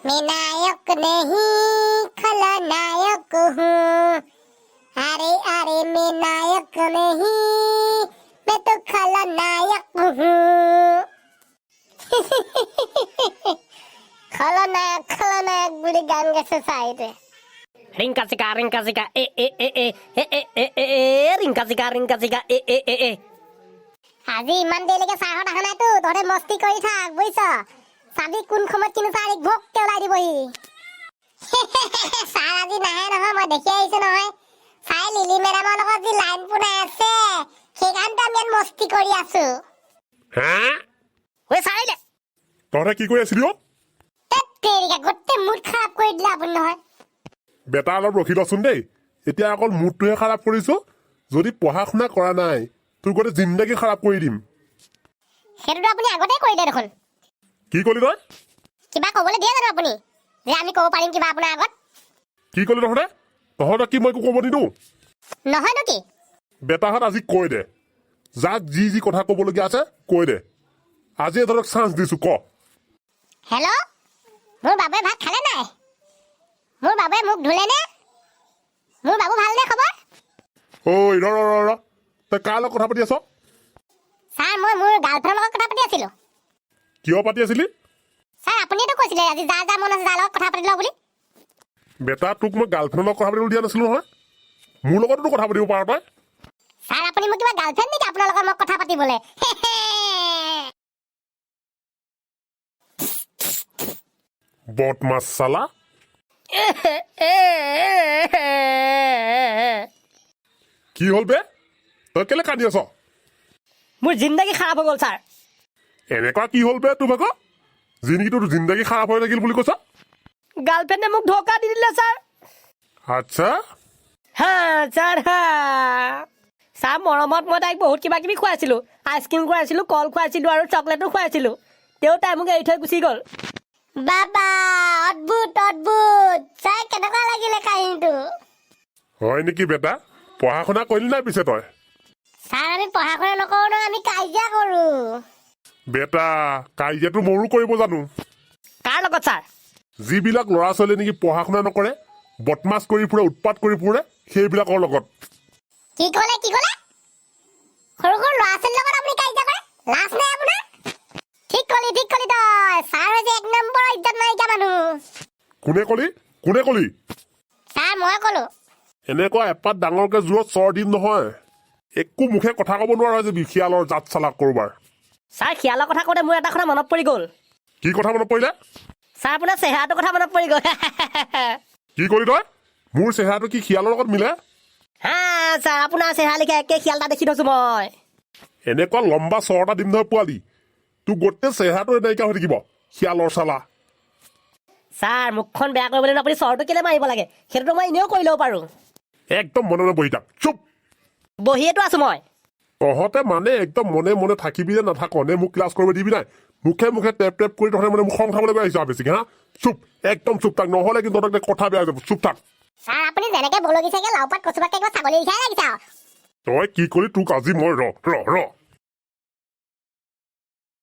मैं नायक नहीं खलनायक हूँ। अरे अरे मैं नायक नहीं, मैं तो खलनायक हूँ। खलनायक বুলি গান গাইছে চাইতে। ৰিংকা চিকা এ এ এ এ এ এ এ এ এ ৰিংকা চিকা এ এ এ এ। আজি ইমান দেৰিলৈকে চাহত অহা নাইতো, তহঁতে মস্তি কৰি থাক বুজিছ। চাবি কোন সময়ত কিন্তু চাহ ভোককে ওলাই দিবহি। চাহ আজি নাহে নহয়, মই দেখি আহিছো নহয়। চাই লিলি মেডামৰ লগত যি লাইন পুনাই আছে, সেইকাৰণে আমি ইয়াত মস্তি কৰি আছো। ঐ চাইলে তহঁতে কি কৰি আছিলি? গোটেই মুড খাৰাপ কৰি দিলে আপুনি নহয়। বেটা অলপ ৰখি লচোন দেই, এতিয়া অকল মুডটোহে খাৰাপ কৰিছো। যদি পঢ়া শুনা কৰা নাই তোৰ গোটেই জিন্দাগী খাৰাপ কৰি দিম। সেইটোতো আপুনি আগতে কৰিলে দেখোন। কি কলি তই? কিবা ক'বলৈ দিয়ে জানো আপুনি, যে আমি ক'ব পাৰিম কিবা আপোনাৰ আগত? কি কলি তহঁতে? তহঁতক কি মই একো ক'ব নিদিওঁ? নহয়নো কি? বেটাহঁত আজি কৈ দে, যাক যি যি কথা ক'বলগীয়া আছে কৈ দে। আজি তহঁতক চান্স দিছো, ক। হেল্ল', মোৰ বাবুৱে ভাত খালে নাই? মোৰ বাবুৱে মুখ ধুলে নে? মোৰ বাবু ভালনে খবৰ? ঐ ৰ তই কাৰ লগত কথা পাতি আছ? ছাৰ মই মোৰ গাৰ্লফ্ৰেণ্ডৰ লগত কথা পাতি আছিলো। কিয় পাতি আছিলি? ছাৰ আপুনিতো কৈছিলে আজি যাৰ যাৰ মন আছে যাৰ লগত কথা পাতি লওঁ বুলি। বেটা তোক মই গাৰ্লফ্ৰেণ্ডৰ লগত কথা পাতিবলৈ দিয়া নাছিলো নহয়। মোৰ লগতো কথা পাতিব পাৰ তই। ছাৰ আপুনি মোক কিবা গাৰ্লফ্ৰেণ্ড নেকি আপোনাৰ লগত মোক কথা পাতিবলৈ? বদমাছ চালা। কি হ'ল বে, তই কেলে কান্দি আছ? মোৰ জিন্দাগী খাৰাপ হৈ গ'ল ছাৰ। এনেকুৱা কি হ'ল বে তোৰ ভাগৰ? জিন্দগীটো জিন্দাগী খাৰাপ হৈ থাকিল বুলি কৈছ? গাৰ্লফ্ৰেণ্ডে মোক ধোকা দি দিলে ছাৰ। আচ্ছা, হা ছাৰ হা। ছাৰ মৰমত মই তাইক বহুত কিবা কিবি খুৱাইছিলো, আইচক্ৰীম খুৱাইছিলো, কল খুৱাইছিলো আৰু চকলেটো খুৱাইছিলো। তেওঁ তাই মোক এৰি থৈ গুচি গ'ল। বাবা অদ্ভুত অদ্ভুত, চাই কেনেকুৱা লাগিলে কাহিনীটো। হয় নেকি বেটা? পঢ়া শুনা কৰিলি নাই পিছে তই? ছাৰ আমি পঢ়া শুনা নকৰো নহয়, আমি কাজিয়া কৰো। বেটা কাজিয়াটো ময়ো কৰিব জানো। কাৰ লগত ছাৰ? যিবিলাক ল'ৰা ছোৱালী নেকি পঢ়া শুনা নকৰে, বদমাছ কৰি ফুৰে, উৎপাত কৰি ফুৰে, সেইবিলাকৰ লগত। কি ক'লে কি ক'লে? সৰু সৰু ল'ৰা ছোৱালীৰ লগত আপুনি কাজিয়া কৰে? লাজ নাই আপোনাৰ? ঠিক কলি তই। ছাৰ হৈছে এক নম্বৰৰ ইজ্জত নাইকিয়া মানুহ। কোনে কলি? ছাৰ মই ক'লো। এনেকুৱা এপাত ডাঙৰকে জোৰত চৰ দিম নহয়, একো মুখে কথা ক'ব নোৱাৰা যে বিখিয়ালৰ জাত চালাক কৰোবাৰ। ছাৰ শিয়ালৰ কথা কওঁতে মোৰ এটা কথা মনত পৰি গ'ল। কি কথা মনত পৰিলে? ছাৰ আপোনাৰ চেহেৰাটোৰ কথা মনত পৰি গ'ল। কি কৰি তই? মোৰ চেহেৰাটো কি শিয়ালৰ লগত মিলে? হা ছাৰ আপোনাৰ চেহেৰা লিখা একে শিয়াল এটা দেখি থৈছো মই। এনেকুৱা লম্বা চৰ এটা দিম নহয় পোৱালি, তোৰ গোটেই চেহেৰাটো নাইকিয়া হৈ থাকিব, শিয়ালৰ চালা। ছাৰ মুখখন বেয়া কৰিবলৈ আপুনি চৰটো কেলে মাৰিব লাগে? সেইটোতো মই এনেও কৰি ল'ব পাৰোঁ। একদম মনে মনে বহি থাক, চুপ। বহিয়েতো আছো মই। তহঁতে মানে একদম মনে মনে থাকিবি নে নাথাক নে মোক ক্লাছ কৰিব দিবি নাই? মুখে মুখে টেপ কৰি তহঁতে মানে মোক খং খাবলৈ গৈ আহিছ বেছিকে, হা? চুপ, একদম চুপ থাক, নহ'লে কিন্তু তহঁতে কথা বেয়া হৈ যাব, চুপ থাক। ছাৰ আপুনি যেনেকে বলগিছেগে লাওপাত কচুপাতকে কিবা ছাগলী লিখাই লাগিছে আৰু। তই কি কৰি তোক আজি মই ৰ